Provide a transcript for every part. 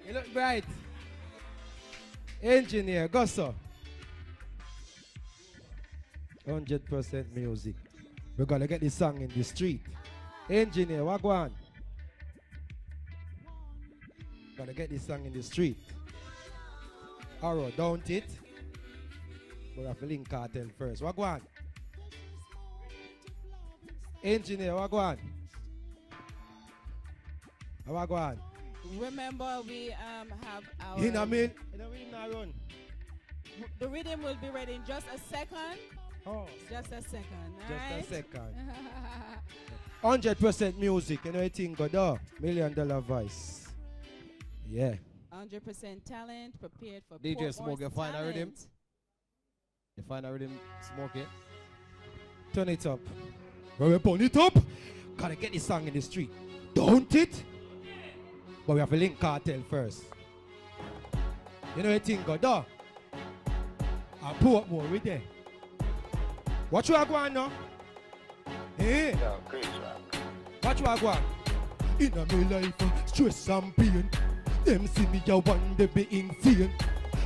You look bright. Engineer, go so. 100% music. We're gonna get this song in the street. Engineer, what go on? Gonna get this song in the street. Arrow, don't it? We have to link cartel first. What go on? Engineer, what go on? What go on? Remember, we have our... In a minute. In a minute, now run. The rhythm will be ready in just a second. Oh. Just a second, Just right? a second. 100% music. You know what thing go there? $1 million voice. Yeah. 100% talent, prepared for DJ Smoke, you find a talent. rhythm? You find a rhythm, Smoke it? Turn it up. When we turn it up, gotta get this song in the street. Don't it? But we have to link cartel first. You know what thing go there? I pull up more with there. What you are going now? Hey. Yo, great track. What you are going? In a my life, stress and pain. Them see me a one day be insane.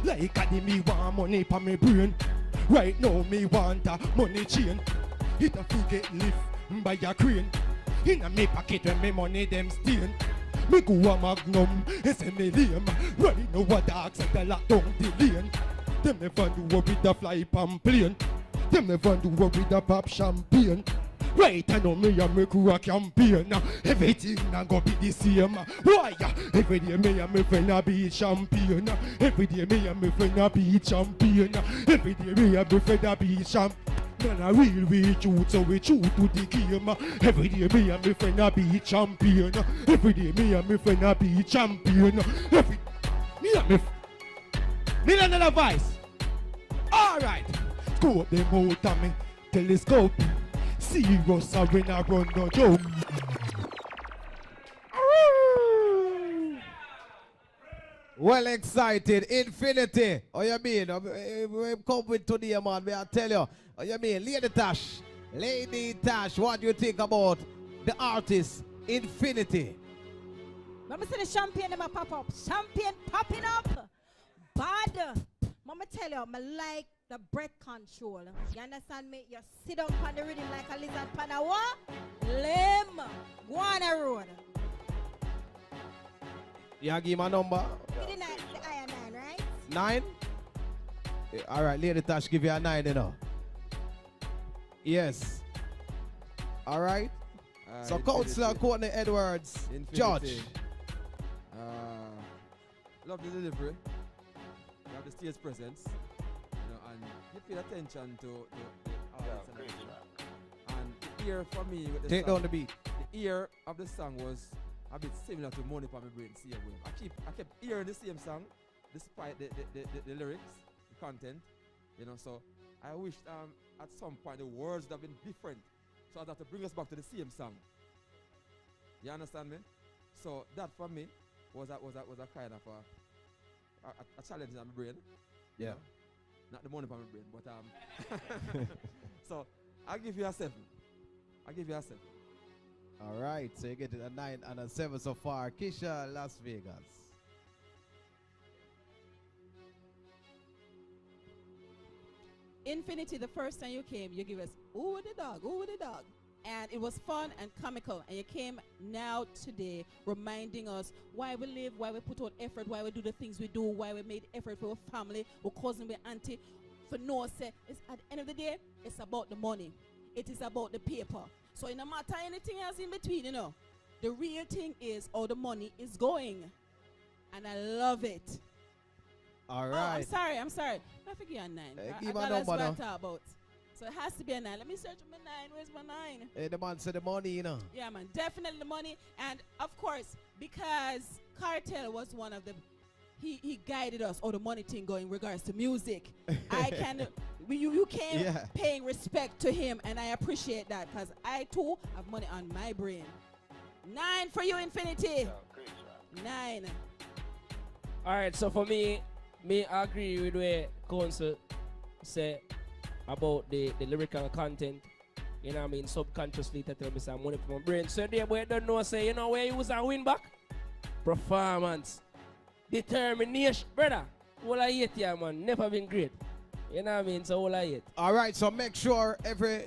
Like I me want money for me brain. Right now me want a money chain. It a forget lift by a crane. In a me pocket when me money them stain. Me go a magnum, it's a me lame. Right now a dogs at the lock down the lane. Them never do what with the fly pan plane. Them never do what with the pop champagne. Right, I know me and me crew a campaign. Everything na go be the same. Why? Every day me and me friend a be champion. Every day me and me friend a be champion. Every day me and me friend a be champion. Man a real we true, so we true to the game. Every day me and me friend a be champion. Every day me and me friend a be champion. Every me and me another voice. All right, scope them out of me telescope. Serious when I run no joke. Well excited, Infinity. Oh, you mean? We come with today, man. We I tell you. Oh, you mean? Lady Tash, what do you think about the artist Infinity? Let me see the champagne in my pop up. Champagne popping up. Bad. Mama tell you, I like the breath control. You understand me? You sit down on the rhythm like a lizard pan a what? Limb. Go on a road. You give my number? You did the iron 9, right? 9? All right, Lady Tash, give you a 9, you know. Yes. All right. So, Councillor Courtney Edwards, Infinity. Judge. Love the delivery. You have the stage presence. You know, and you pay attention to the audience and everything. And the ear for me with the Take song, down the beat. The ear of the song was a bit similar to Money for My Brain, see way. I kept hearing the same song despite the lyrics, the content, you know, so I wish at some point the words would have been different so that to bring us back to the same song. You understand me? So that for me was a kind of a challenge in my brain. Yeah. You know? Not the money for my brain, but so I'll give you a 7. I'll give you a 7. All right, so you get it a 9 and a 7 so far. Kisha, Las Vegas. Infinity, the first time you came, you give us, ooh, the dog, ooh, the dog. And it was fun and comical. And you came now today reminding us why we live, why we put out effort, why we do the things we do, why we made effort for our family, our cousin, our auntie. For no say, it's at the end of the day, it's about the money. It is about the paper. So it no matter anything else in between, you know, the real thing is how the money is going. And I love it. All Oh, right. I'm sorry. I figure a 9. give I a got us number what now. I talk about. So it has to be a 9. Let me search my 9. Where's my 9? Hey, the man said the money, you know. Yeah, man. Definitely the money. And of course, because Cartel was one of the, he guided us, the money thing going in regards to music. I can, you came paying respect to him, and I appreciate that because I too have money on my brain. 9 for you, Infinity. 9. All right, so for me I agree with what Council say about the lyrical content. You know what I mean? Subconsciously that tell me some money from my brain. So there boy don't know say, you know where you was a win back? Performance. determination, brother. All I hate here, man. Never been great. You know what I mean? So all I hate. All right, so make sure every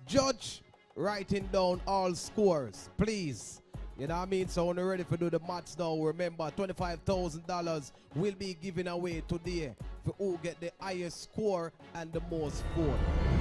judge writing down all scores, please. You know what I mean? So when you're ready for do the maths now, remember $25,000 will be given away today for who get the highest score and the most vote.